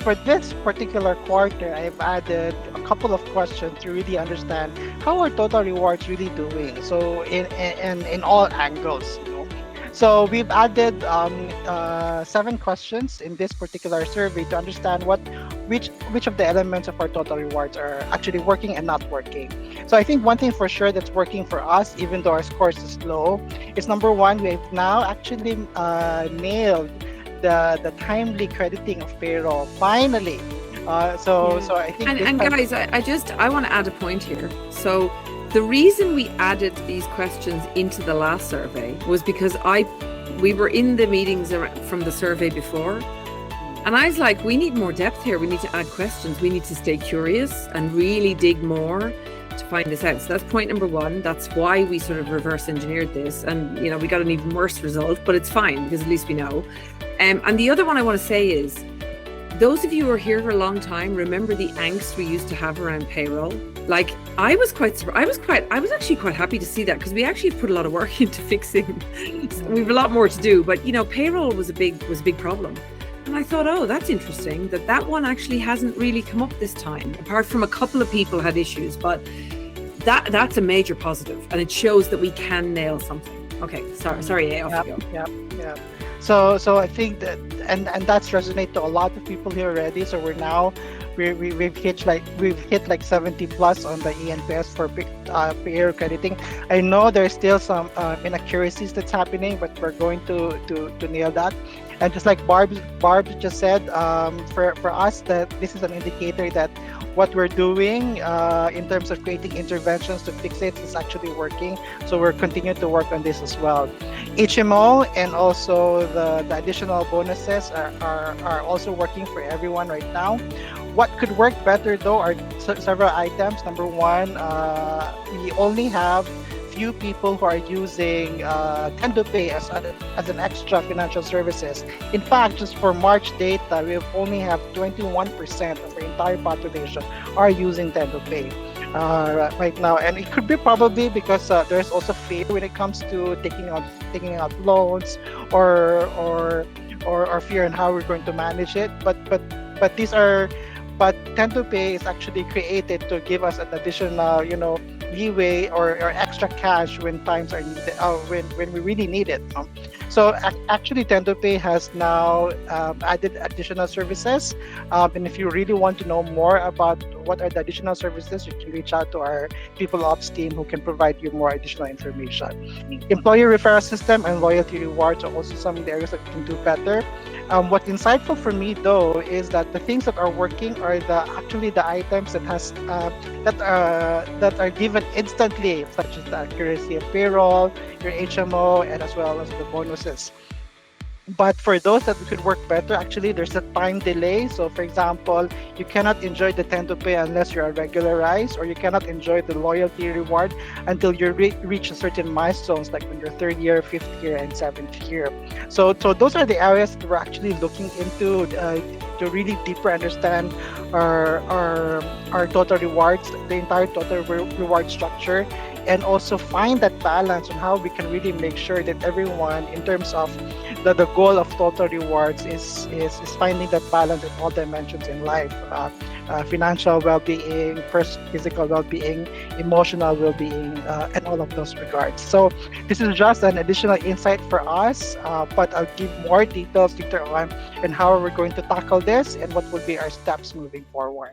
for this particular quarter, I've added a couple of questions to really understand how are total rewards really doing. So in all angles, you know. So we've added 7 questions in this particular survey to understand which of the elements of our total rewards are actually working and not working. So I think one thing for sure that's working for us, even though our scores is low, is number one, we've now actually nailed the timely crediting of payroll. Finally. So I think and guys, I want to add a point here. So the reason we added these questions into the last survey was because we were in the meetings from the survey before, and I was like, we need more depth here. We need to add questions. We need to stay curious and really dig more to find this out. So that's point number one. That's why we sort of reverse engineered this, and we got an even worse result, but it's fine because at least we know. And the other one I want to say is, those of you who are here for a long time, remember the angst we used to have around payroll. Like, I was actually quite happy to see that, because we actually put a lot of work into fixing. We have a lot more to do, but payroll was a big problem. And I thought, oh, that's interesting that one actually hasn't really come up this time, apart from a couple of people had issues, but that's a major positive, and it shows that we can nail something. Okay, sorry, off you go. Yeah. So I think that and that's resonate to a lot of people here already. So we've hit like 70 plus on the ENPS for payroll crediting. I know there's still some inaccuracies that's happening, but we're going to nail that. And just like Barb just said, for us, that this is an indicator that what we're doing in terms of creating interventions to fix it is actually working. So we're continuing to work on this as well. HMO and also the additional bonuses are also working for everyone right now. What could work better though are several items. Number one, we only have few people who are using Tendo Pay as an extra financial services. In fact, just for March data, we only have 21% of the entire population are using Tendo Pay right now, and it could be probably because there's also fear when it comes to taking out loans or fear in how we're going to manage it. But Tendo Pay is actually created to give us an additional, leeway or extra cash when times are needed, when we really need it. So actually, Tendo Pay has now added additional services. And if you really want to know more about what are the additional services, you can reach out to our People Ops team who can provide you more additional information. Employer referral system and loyalty rewards are also some of the areas that we can do better. What's insightful for me though is that the things that are working are the items that are given instantly, such as the accuracy of payroll, your HMO, and as well as the bonuses. But for those that could work better, actually, there's a time delay. So, for example, you cannot enjoy the Tendo Pay unless you're a regularized, or you cannot enjoy the loyalty reward until you reach certain milestones, like when you're 3rd year, 5th year, and 7th year. So those are the areas that we're actually looking into to really deeper understand our total rewards, the entire total reward structure, and also find that balance on how we can really make sure that everyone, in terms of the goal of total rewards, is finding that balance in all dimensions in life, financial well-being, physical well-being, emotional well-being, and all of those regards. So this is just an additional insight for us, but I'll give more details later on and how we're going to tackle this and what will be our steps moving forward.